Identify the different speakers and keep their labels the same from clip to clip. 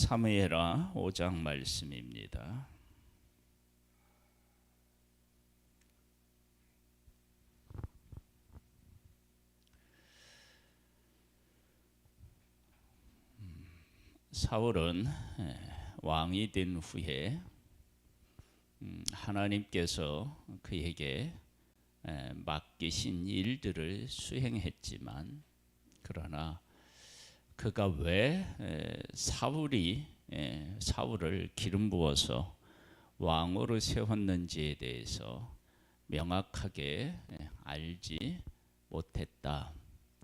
Speaker 1: 사무엘하 5장 말씀입니다. 사울은 왕이 된 후에 하나님께서 그에게 맡기신 일들을 수행했지만, 그러나 그가 왜 사울을 기름 부어서 왕으로 세웠는지에 대해서 명확하게 알지 못했다,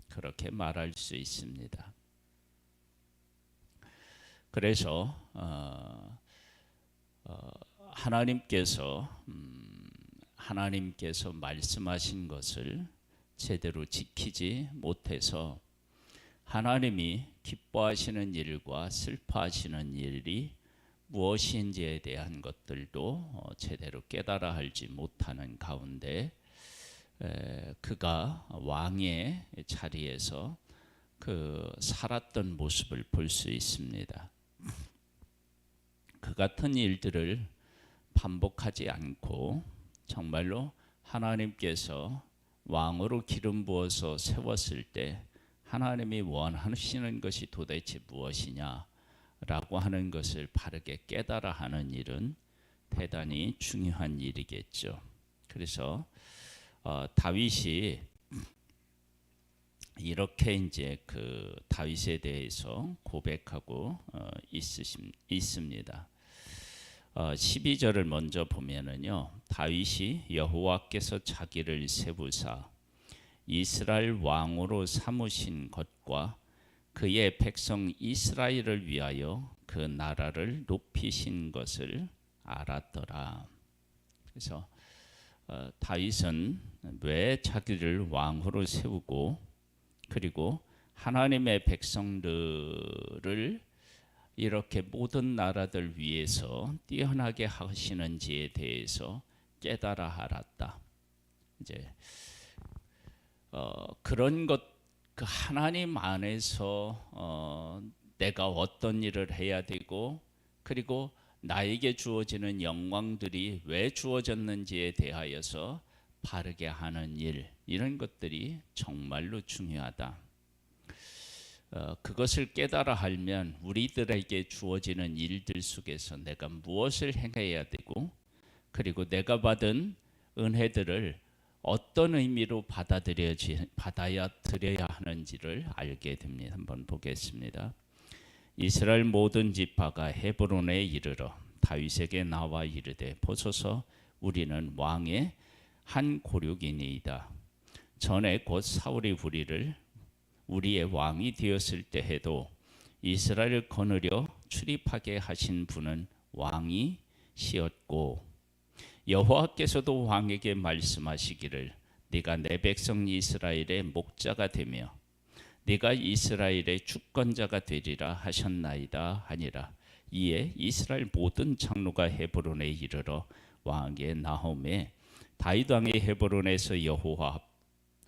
Speaker 1: 그렇게 말할 수 있습니다. 그래서 하나님께서 말씀하신 것을 제대로 지키지 못해서 하나님이 기뻐하시는 일과 슬퍼하시는 일이 무엇인지에 대한 것들도 제대로 깨달아 알지 못하는 가운데 그가 왕의 자리에서 살았던 모습을 볼 수 있습니다. 그 같은 일들을 반복하지 않고 정말로 하나님께서 왕으로 기름 부어서 세웠을 때 하나님이 원하시는 것이 도대체 무엇이냐라고 하는 것을 바르게 깨달아 하는 일은 대단히 중요한 일이겠죠. 그래서 다윗이 이렇게 이제 다윗에 대해서 고백하고 있습니다. 12절을 먼저 보면은요, 다윗이 여호와께서 자기를 세우사 이스라엘 왕으로 삼으신 것과 그의 백성 이스라엘을 위하여 그 나라를 높이신 것을 알았더라. 그래서 다윗은 왜 자기를 왕으로 세우고 그리고 하나님의 백성들을 이렇게 모든 나라들 위해서 뛰어나게 하시는지에 대해서 깨달아 알았다. 이제 그런 것, 그 하나님 안에서 내가 어떤 일을 해야 되고 그리고 나에게 주어지는 영광들이 왜 주어졌는지에 대하여서 바르게 하는 일, 이런 것들이 정말로 중요하다. 그것을 깨달아 알면 우리들에게 주어지는 일들 속에서 내가 무엇을 행해야 되고 그리고 내가 받은 은혜들을 어떤 의미로 받아들여야 하는지를 알게 됩니다. 한번 보겠습니다. 이스라엘 모든 지파가 헤브론에 이르러 다윗에게 나와 이르되, 보소서 우리는 왕의 한 고륙이니이다. 전에 곧 사울이 우리의 왕이 되었을 때 해도 이스라엘을 거느려 출입하게 하신 분은 왕이시었고, 여호와께서도 왕에게 말씀하시기를 네가 내 백성 이스라엘의 목자가 되며 네가 이스라엘의 주권자가 되리라 하셨나이다 하니라. 이에 이스라엘 모든 장로가 헤브론에 이르러 왕에게 나오매 다윗 왕이 헤브론에서 여호와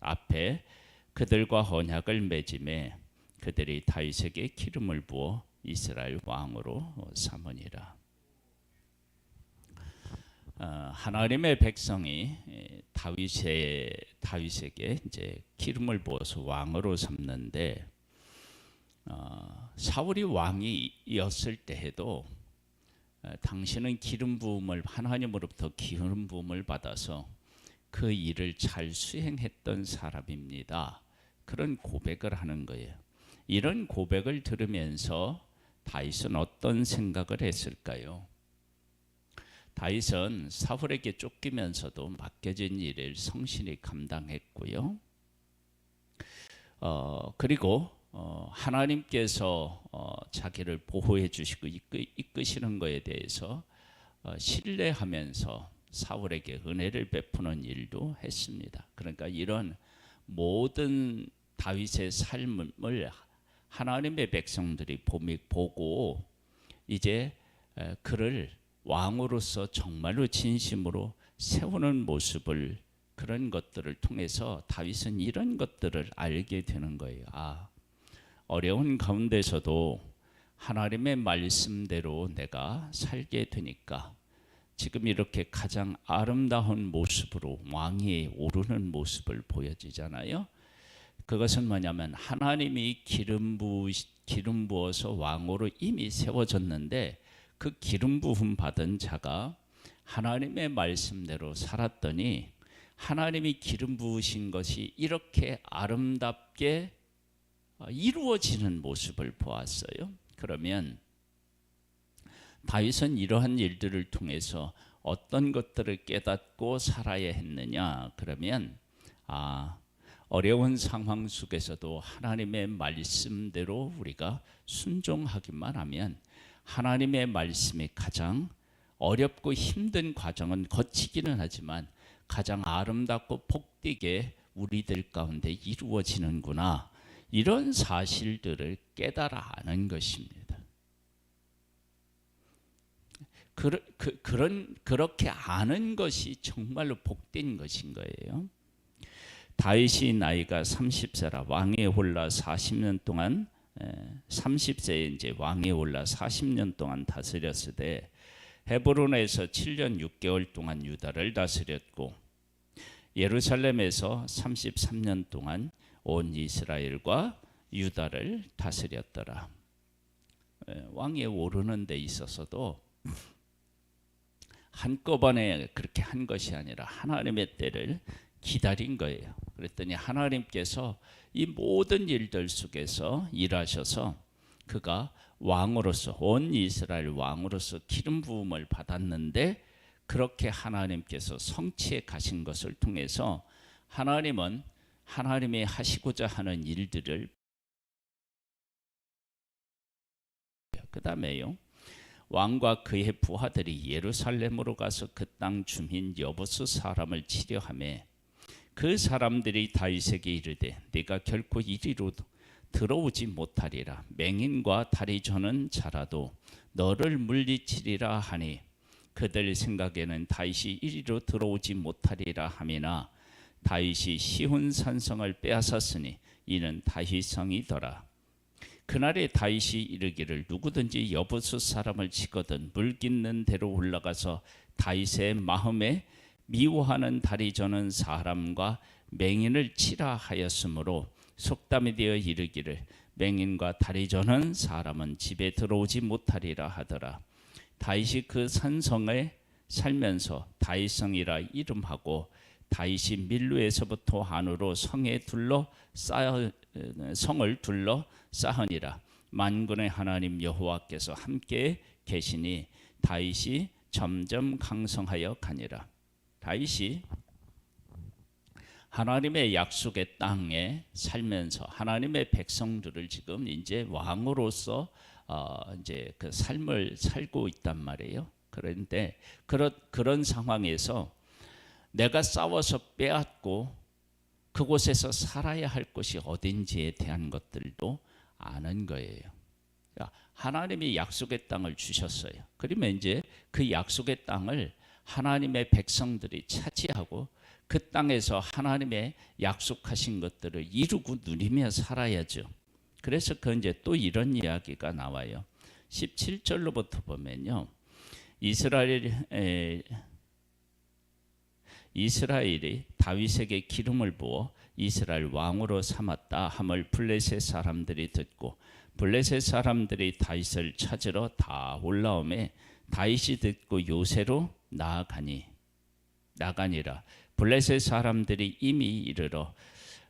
Speaker 1: 앞에 그들과 언약을 맺음에 그들이 다윗에게 기름을 부어 이스라엘 왕으로 삼으니라. 하나님의 백성이 다윗에게 이제 기름을 부어서 왕으로 삼는데, 사울이 왕이었을 때 해도 당신은 기름 부음을 하나님으로부터 기름 부음을 받아서 그 일을 잘 수행했던 사람입니다. 그런 고백을 하는 거예요. 이런 고백을 들으면서 다윗은 어떤 생각을 했을까요? 다윗은 사울에게 쫓기면서도 맡겨진 일을 성실히 감당했고요. 그리고 하나님께서 자기를 보호해 주시고 이끄시는 것에 대해서 신뢰하면서 사울에게 은혜를 베푸는 일도 했습니다. 그러니까 이런 모든 다윗의 삶을 하나님의 백성들이 보고 이제 그를 왕으로서 정말로 진심으로 세우는 모습을, 그런 것들을 통해서 다윗은 이런 것들을 알게 되는 거예요. 어려운 가운데서도 하나님의 말씀대로 내가 살게 되니까 지금 이렇게 가장 아름다운 모습으로 왕위에 오르는 모습을 보여지잖아요. 그것은 뭐냐면 하나님이 기름 부어서 왕으로 이미 세워졌는데 그 기름 부음 받은 자가 하나님의 말씀대로 살았더니 하나님이 기름 부으신 것이 이렇게 아름답게 이루어지는 모습을 보았어요. 그러면 다윗은 이러한 일들을 통해서 어떤 것들을 깨닫고 살아야 했느냐? 그러면 어려운 상황 속에서도 하나님의 말씀대로 우리가 순종하기만 하면 하나님의 말씀이 가장 어렵고 힘든 과정은 거치기는 하지만 가장 아름답고 복되게 우리들 가운데 이루어지는구나. 이런 사실들을 깨달아 아는 것입니다. 그렇게 아는 것이 정말로 복된 것인 거예요. 다윗이 나이가 30세라 왕에 올라 40년 동안 30세에 이제 왕에 올라 40년 동안 다스렸을 때 헤브론에서 7년 6개월 동안 유다를 다스렸고 예루살렘에서 33년 동안 온 이스라엘과 유다를 다스렸더라. 왕에 오르는 데 있어서도 한꺼번에 그렇게 한 것이 아니라 하나님의 때를 기다린 거예요. 그랬더니 하나님께서 이 모든 일들 속에서 일하셔서 그가 왕으로서 온 이스라엘 왕으로서 기름 부음을 받았는데 그렇게 하나님께서 성취해 가신 것을 통해서 하나님은 하나님이 하시고자 하는 일들을 그 다음에요. 왕과 그의 부하들이 예루살렘으로 가서 그 땅 주민 여부수 사람을 치려하며 그 사람들이 다윗에게 이르되 네가 결코 이리로 들어오지 못하리라. 맹인과 다리 저는 자라도 너를 물리치리라 하니 그들 생각에는 다윗이 이리로 들어오지 못하리라 함이나 다윗이 시온 산성을 빼앗았으니 이는 다윗성이더라. 그날에 다윗이 이르기를 누구든지 여부수 사람을 치거든 물 깃는 데로 올라가서 다윗의 마음에 미워하는 다리 저는 사람과 맹인을 치라 하였으므로 속담이 되어 이르기를 맹인과 다리 저는 사람은 집에 들어오지 못하리라 하더라. 다윗이 그 산성에 살면서 다윗성이라 이름하고 다윗이 밀루에서부터 안으로 성을 둘러 쌓으니라. 만군의 하나님 여호와께서 함께 계시니 다윗이 점점 강성하여 가니라. 다윗이 하나님의 약속의 땅에 살면서 하나님의 백성들을 지금 이제 왕으로서 이제 그 삶을 살고 있단 말이에요. 그런데 그런 상황에서 내가 싸워서 빼앗고 그곳에서 살아야 할 곳이 어딘지에 대한 것들도 아는 거예요. 하나님이 약속의 땅을 주셨어요. 그러면 이제 그 약속의 땅을 하나님의 백성들이 차지하고 그 땅에서 하나님의 약속하신 것들을 이루고 누리며 살아야죠. 그래서 그 이제 또 이런 이야기가 나와요. 17절로부터 보면요. 이스라엘이 다윗에게 기름을 부어 이스라엘 왕으로 삼았다 함을 블레셋 사람들이 듣고 블레셋 사람들이 다윗을 찾으러 다 올라오매 다윗이 듣고 요새로 나가니라. 블레셋 사람들이 이미 이르러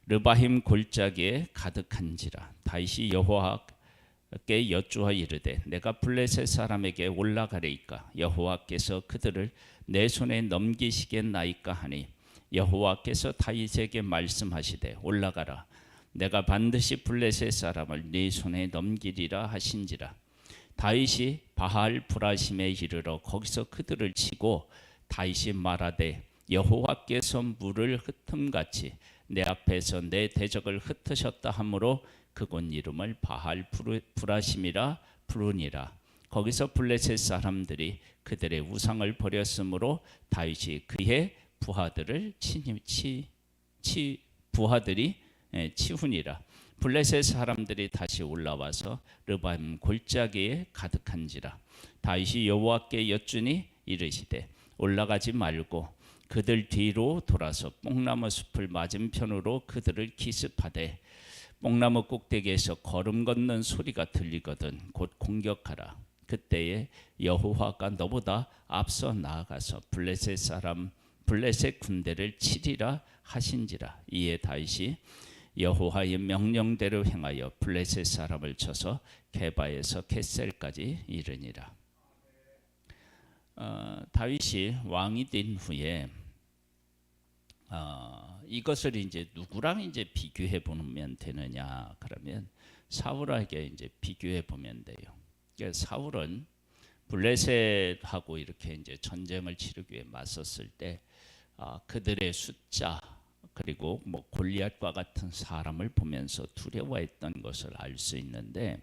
Speaker 1: 르바힘 골짜기에 가득한지라. 다윗이 여호와께 여쭈어 이르되 내가 블레셋 사람에게 올라가리이까 여호와께서 그들을 내 손에 넘기시겠나이까 하니 여호와께서 다윗에게 말씀하시되 올라가라. 내가 반드시 블레셋 사람을 네 손에 넘기리라 하신지라. 다윗이 바알 브라심에 이르러 거기서 그들을 치고 다윗이 말하되 여호와께서 물을 흩음같이 내 앞에서 내 대적을 흩으셨다 하므로 그곳 이름을 바알 브라심이라 부르니라. 거기서 블레셋 사람들이 그들의 우상을 버렸으므로 다윗이 그의 부하들이 치우니라. 블레셋 사람들이 다시 올라와서 르바임 골짜기에 가득한지라. 다윗이 여호와께 여쭈니 이르시되 올라가지 말고 그들 뒤로 돌아서 뽕나무 숲을 맞은편으로 그들을 기습하되 뽕나무 꼭대기에서 걸음 걷는 소리가 들리거든 곧 공격하라. 그때에 여호와가 너보다 앞서 나아가서 블레셋 군대를 치리라 하신지라. 이에 다윗이 여호와의 명령대로 행하여 블레셋 사람을 쳐서 게바에서 겟셀까지 이르니라. 다윗이 왕이 된 후에 이것을 이제 누구랑 이제 비교해 보면 되느냐? 그러면 사울에게 이제 비교해 보면 돼요. 그러니까 사울은 블레셋하고 이렇게 이제 전쟁을 치르기 위해 맞섰을 때 그들의 숫자 그리고 뭐 골리앗과 같은 사람을 보면서 두려워했던 것을 알 수 있는데,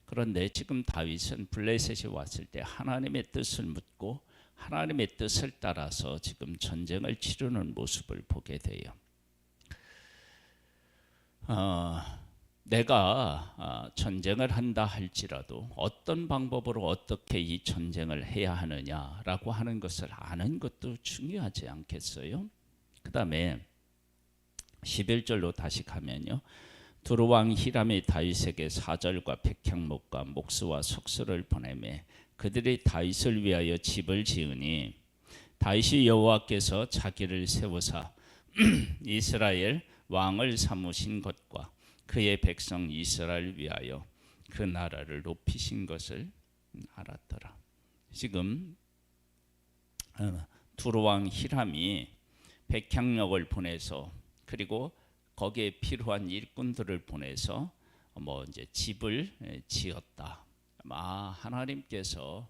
Speaker 1: 그런데 지금 다윗은 블레셋이 왔을 때 하나님의 뜻을 묻고 하나님의 뜻을 따라서 지금 전쟁을 치르는 모습을 보게 돼요. 내가 전쟁을 한다 할지라도 어떤 방법으로 어떻게 이 전쟁을 해야 하느냐라고 하는 것을 아는 것도 중요하지 않겠어요? 그 다음에 11절로 다시 가면요, 두루왕 히람이 다윗에게 사절과 백향목과 목수와 석수를 보내매 그들이 다윗을 위하여 집을 지으니 다윗이 여호와께서 자기를 세우사 이스라엘 왕을 삼으신 것과 그의 백성 이스라엘을 위하여 그 나라를 높이신 것을 알았더라. 지금 두루왕 히람이 백향목을 보내서 그리고 거기에 필요한 일꾼들을 보내서 뭐 이제 집을 지었다. 하나님께서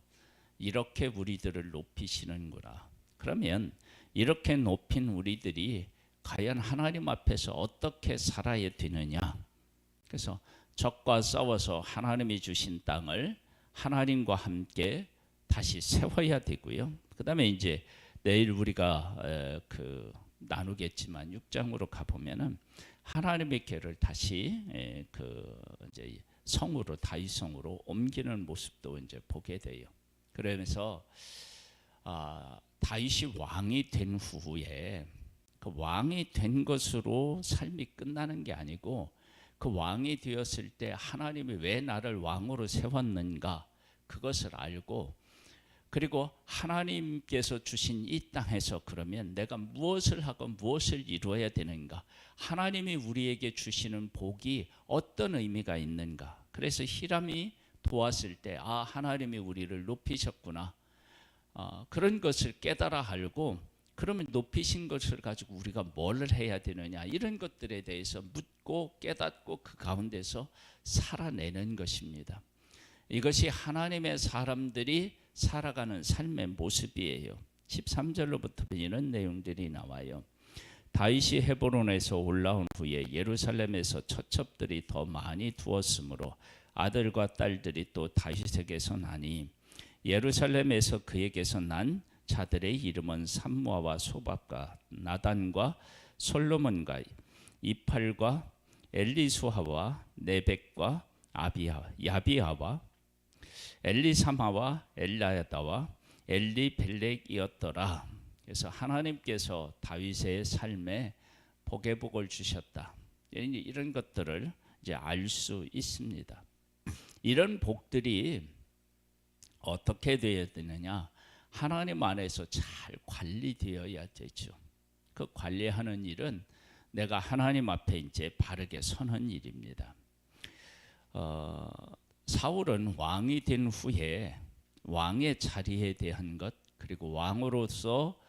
Speaker 1: 이렇게 우리들을 높이시는구나. 그러면 이렇게 높인 우리들이 과연 하나님 앞에서 어떻게 살아야 되느냐? 그래서 적과 싸워서 하나님이 주신 땅을 하나님과 함께 다시 세워야 되고요. 그다음에 이제 내일 우리가 나누겠지만 6장으로 가 보면은 하나님의 궤를 다시 이제 성으로 다윗 성으로 옮기는 모습도 이제 보게 돼요. 그러면서 다윗이 왕이 된 후에 그 왕이 된 것으로 삶이 끝나는 게 아니고 그 왕이 되었을 때 하나님이 왜 나를 왕으로 세웠는가 그것을 알고, 그리고 하나님께서 주신 이 땅에서 그러면 내가 무엇을 하고 무엇을 이루어야 되는가, 하나님이 우리에게 주시는 복이 어떤 의미가 있는가. 그래서 히람이 도왔을 때 하나님이 우리를 높이셨구나, 그런 것을 깨달아 알고, 그러면 높이신 것을 가지고 우리가 뭘 해야 되느냐, 이런 것들에 대해서 묻고 깨닫고 그 가운데서 살아내는 것입니다. 이것이 하나님의 사람들이 살아가는 삶의 모습이에요. 13절로부터 이런 내용들이 나와요. 다윗이 헤브론에서 올라온 후에 예루살렘에서 처첩들이 더 많이 두었으므로 아들과 딸들이 또 다윗에게서 나니 예루살렘에서 그에게서 난 자들의 이름은 삼무아와 소밥과 나단과 솔로몬과 이팔과 엘리수하와 네벡과 야비하와 엘리사마와 엘라야다와 엘리벨렉이었더라. 그래서 하나님께서 다윗의 삶에 복의 복을 주셨다. 이런 것들을 이제 알 수 있습니다. 이런 복들이 어떻게 되어야 되느냐? 하나님 안에서 잘 관리되어야 되죠. 그 관리하는 일은 내가 하나님 앞에 이제 바르게 서는 일입니다. 사울은 왕이 된 후에 왕의 자리에 대한 것, 그리고 왕으로서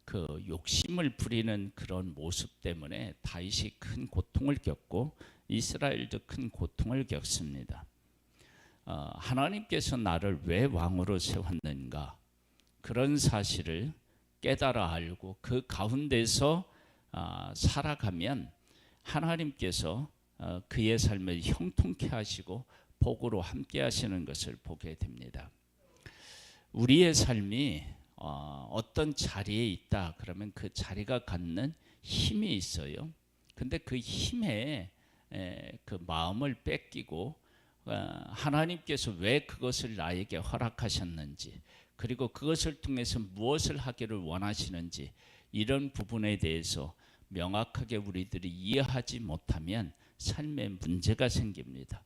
Speaker 1: 그 욕심을 부리는 그런 모습 때문에 다윗이 큰 고통을 겪고 이스라엘도 큰 고통을 겪습니다. 하나님께서 나를 왜 왕으로 세웠는가, 그런 사실을 깨달아 알고 그 가운데서 살아가면 하나님께서 그의 삶을 형통케 하시고 복으로 함께 하시는 것을 보게 됩니다. 우리의 삶이 어떤 자리에 있다 그러면 그 자리가 갖는 힘이 있어요. 근데 그 힘에 그 마음을 뺏기고 하나님께서 왜 그것을 나에게 허락하셨는지, 그리고 그것을 통해서 무엇을 하기를 원하시는지, 이런 부분에 대해서 명확하게 우리들이 이해하지 못하면 삶에 문제가 생깁니다.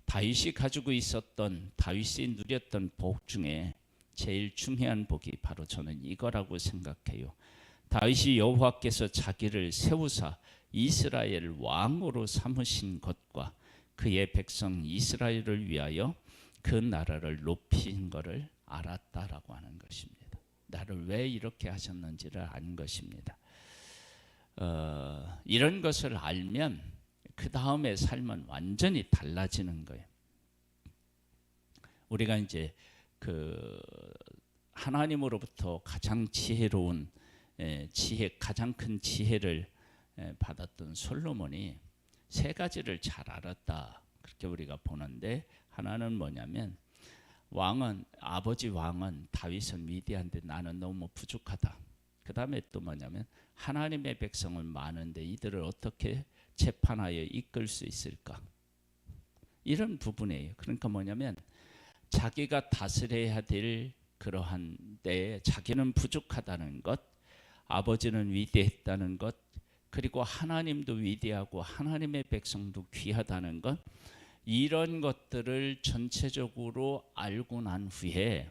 Speaker 1: 다윗이 가지고 있었던, 다윗이 누렸던 복 중에 제일 중요한 복이 바로 저는 이거라고 생각해요. 다윗이 여호와께서 자기를 세우사 이스라엘 왕으로 삼으신 것과 그의 백성 이스라엘을 위하여 그 나라를 높인 것을 알았다라고 하는 것입니다. 나를 왜 이렇게 하셨는지를 아는 것입니다. 이런 것을 알면 그 다음의 삶은 완전히 달라지는 거예요. 우리가 이제 그 하나님으로부터 가장 지혜로운 가장 큰 지혜를 받았던 솔로몬이 세 가지를 잘 알았다, 그렇게 우리가 보는데, 하나는 뭐냐면 아버지 왕은 다윗은 위대한데 나는 너무 부족하다. 그 다음에 또 뭐냐면 하나님의 백성은 많은데 이들을 어떻게 재판하여 이끌 수 있을까, 이런 부분이에요. 그러니까 뭐냐면 자기가 다스려야 될 그러한 때에 자기는 부족하다는 것, 아버지는 위대했다는 것, 그리고 하나님도 위대하고 하나님의 백성도 귀하다는 것, 이런 것들을 전체적으로 알고 난 후에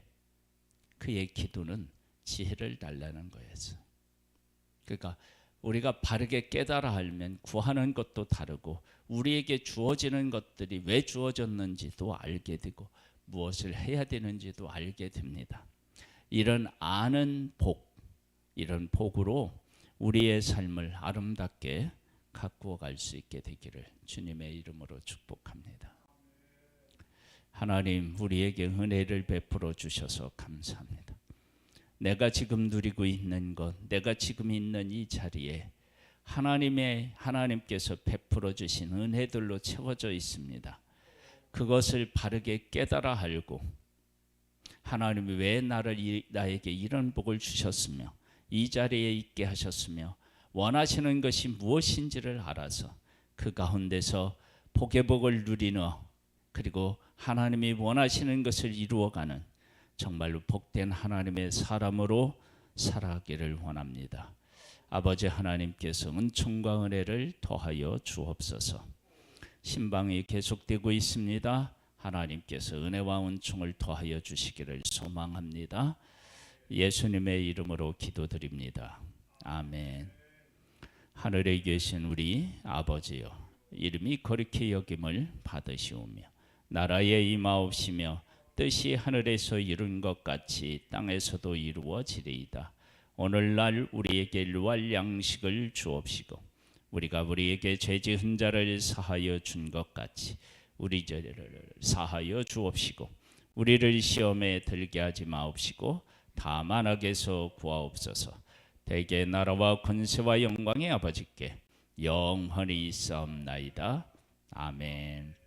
Speaker 1: 그의 기도는 지혜를 달라는 거였어요. 그러니까 우리가 바르게 깨달아 알면 구하는 것도 다르고 우리에게 주어지는 것들이 왜 주어졌는지도 알게 되고 무엇을 해야 되는지도 알게 됩니다. 이런 아는 복, 이런 복으로 우리의 삶을 아름답게 가꾸어 갈 수 있게 되기를 주님의 이름으로 축복합니다. 하나님, 우리에게 은혜를 베풀어 주셔서 감사합니다. 내가 지금 누리고 있는 것, 내가 지금 있는 이 자리에 하나님께서 베풀어 주신 은혜들로 채워져 있습니다. 그것을 바르게 깨달아 알고 하나님이 왜 나에게 이런 복을 주셨으며 이 자리에 있게 하셨으며 원하시는 것이 무엇인지를 알아서 그 가운데서 복의 복을 누리는, 그리고 하나님이 원하시는 것을 이루어가는 정말로 복된 하나님의 사람으로 살아가기를 원합니다. 아버지 하나님께서 은총과 은혜를 더하여 주옵소서. 신방이 계속되고 있습니다. 하나님께서 은혜와 은총을 더하여 주시기를 소망합니다. 예수님의 이름으로 기도드립니다. 아멘. 하늘에 계신 우리 아버지여, 이름이 거룩히 여김을 받으시오며 나라에 임하옵시며 뜻이 하늘에서 이룬 것 같이 땅에서도 이루어지리이다. 오늘날 우리에게 일용할 양식을 주옵시고 우리가 우리에게 죄 지은 자를 사하여 준 것 같이 우리 죄를 사하여 주옵시고 우리를 시험에 들게 하지 마옵시고 다만 악에서 구하옵소서. 대개 나라와 권세와 영광의 아버지께 영원히 있사옵나이다. 아멘.